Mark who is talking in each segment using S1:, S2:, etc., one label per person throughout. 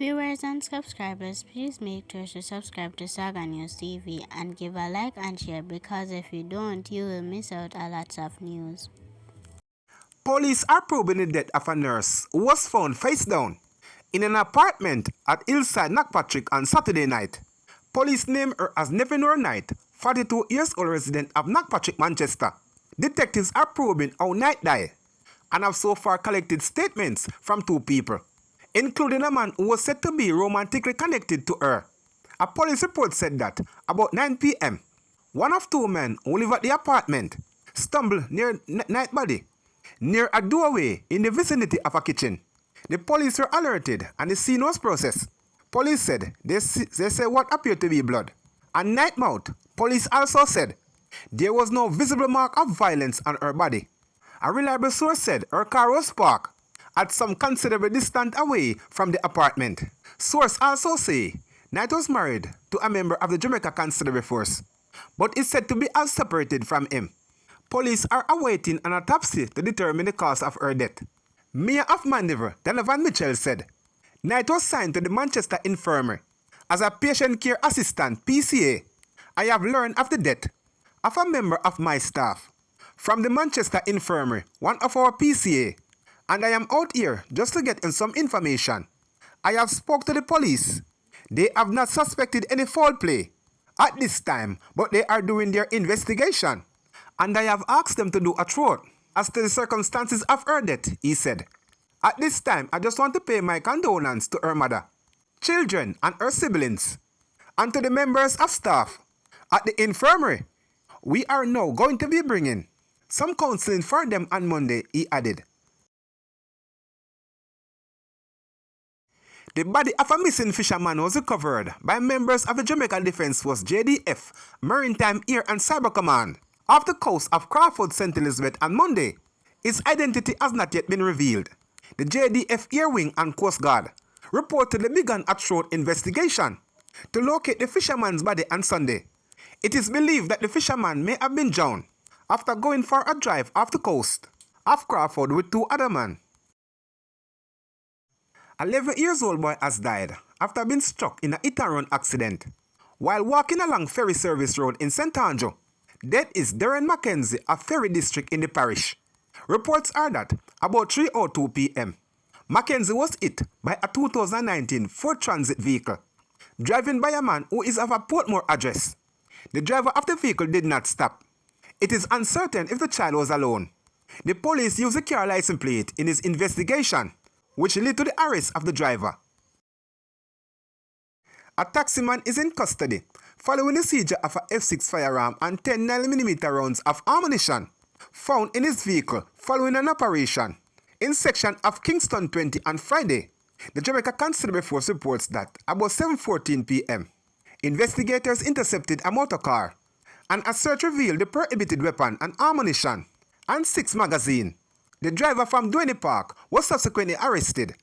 S1: Viewers and subscribers, please make sure to subscribe to Saga News TV and give a like and share, because if you don't, you will miss out a lot of news.
S2: Police are probing the death of a nurse who was found face down in an apartment at Hillside, Knockpatrick on Saturday night. Police named her as Nevinor Knight, 42 years old resident of Knockpatrick, Manchester. Detectives are probing how Knight died and have so far collected statements from two people, including a man who was said to be romantically connected to her. A police report said that about 9 p.m., one of two men who live at the apartment stumbled near Knight's body near a doorway in the vicinity of a kitchen. The police were alerted and the scene was processed. Police said they saw what appeared to be blood. And Knight mouth, police also said there was no visible mark of violence on her body. A reliable source said her car was parked at some considerable distance away from the apartment. Source also say Knight was married to a member of the Jamaica Constabulary Force, but is said to be separated from him. Police are awaiting an autopsy to determine the cause of her death. Mayor of Mandeville, Donovan Mitchell, said Knight was signed to the Manchester Infirmary as a patient care assistant, PCA. I have learned of the death of a member of my staff from the Manchester Infirmary, one of our PCA, and I am out here just to get in some information. I have spoke to the police. They have not suspected any foul play at this time, but they are doing their investigation. And I have asked them to do a thorough as to the circumstances of her death, he said. At this time, I just want to pay my condolences to her mother, children, and her siblings, and to the members of staff at the infirmary. We are now going to be bringing some counseling for them on Monday, he added. The body of a missing fisherman was recovered by members of the Jamaica Defence Force JDF, Maritime Air and Cyber Command, off the coast of Crawford, St. Elizabeth on Monday. His identity has not yet been revealed. The JDF Air Wing and Coast Guard reportedly began a thorough investigation to locate the fisherman's body on Sunday. It is believed that the fisherman may have been drowned after going for a drive off the coast of Crawford with two other men. An 11-year-old boy has died after being struck in a hit-and-run accident while walking along Ferry Service Road in St. Andrew. Death is Darren Mackenzie of Ferry District in the parish. Reports are that about 3:02 p.m., Mackenzie was hit by a 2019 Ford Transit vehicle, driven by a man who is of a Portmore address. The driver of the vehicle did not stop. It is uncertain if the child was alone. The police used the car license plate in his investigation, which led to the arrest of the driver. A taximan is in custody following the seizure of a F6 firearm and 10 9mm rounds of ammunition found in his vehicle following an operation in section of Kingston 20 on Friday. The Jamaica Constabulary Force reports that about 7:14 p.m., investigators intercepted a motor car and a search revealed the prohibited weapon and ammunition and 6 magazines. The driver from Duane Park was subsequently arrested.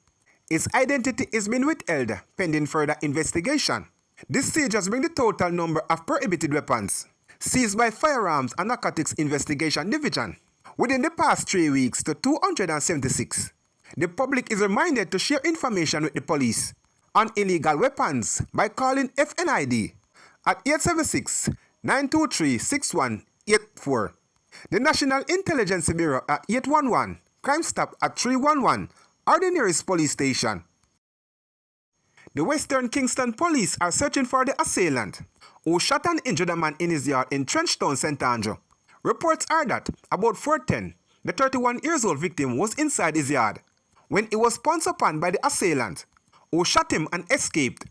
S2: His identity is being withheld pending further investigation. This seizures bring the total number of prohibited weapons seized by Firearms and Narcotics Investigation Division within the past 3 weeks to 276. The public is reminded to share information with the police on illegal weapons by calling FNID at 876-923-6184, the National Intelligence Bureau at 811, Crime Stop at 311, or the nearest police station. The Western Kingston police are searching for the assailant who shot and injured a man in his yard in Trenchtown, St. Andrew. Reports are that about 4:10, the 31-year-old victim was inside his yard when he was pounced upon by the assailant, who shot him and escaped.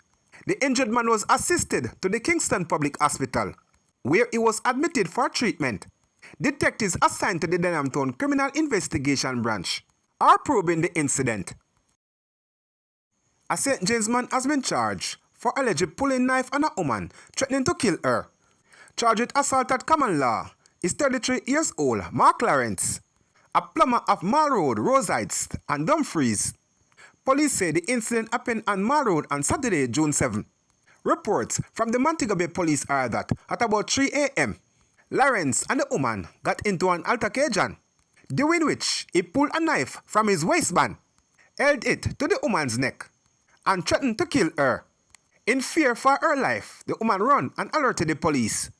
S2: The injured man was assisted to the Kingston Public Hospital, where he was admitted for treatment. Detectives assigned to the Denhamtown Criminal Investigation Branch are probing the incident. A St. James man has been charged for alleged pulling knife on a woman threatening to kill her. Charged with assault at common law is 33 years old Mark Lawrence, a plumber of Mall Road, Rose Heights and Dumfries. Police say the incident happened on Mall Road on Saturday, June 7. Reports from the Montego Bay police are that at about 3 a.m., Lawrence and the woman got into an altercation, during which he pulled a knife from his waistband, held it to the woman's neck, and threatened to kill her. In fear for her life, the woman ran and alerted the police.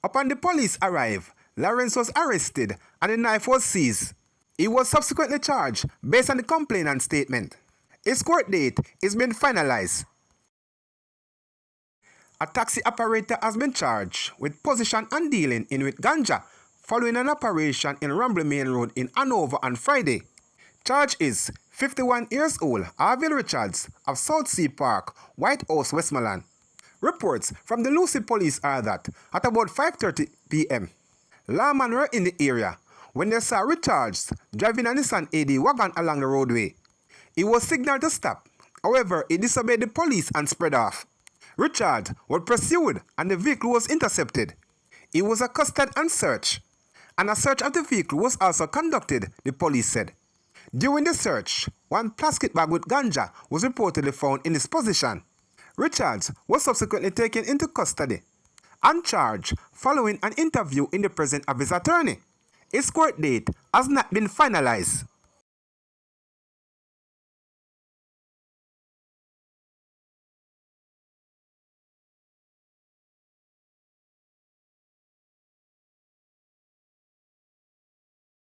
S2: Upon the police arrive, Lawrence was arrested and the knife was seized. He was subsequently charged based on the complainant's statement. His court date is being finalized. A taxi operator has been charged with possession and dealing in with ganja following an operation in Rumble Main Road in Hanover on Friday. Charge is 51 years old Harville Richards of South Sea Park, White House, Westmoreland. Reports from the Lucy police are that at about 5:30 p.m., lawmen were in the area when they saw Richards driving a Nissan AD wagon along the roadway. He was signaled to stop. However, he disobeyed the police and spread off. Richards was pursued and the vehicle was intercepted. He was accosted and searched. And a search of the vehicle was also conducted, the police said. During the search, one plastic bag with ganja was reportedly found in his possession. Richards was subsequently taken into custody and charged following an interview in the presence of his attorney. His court date has not been finalized.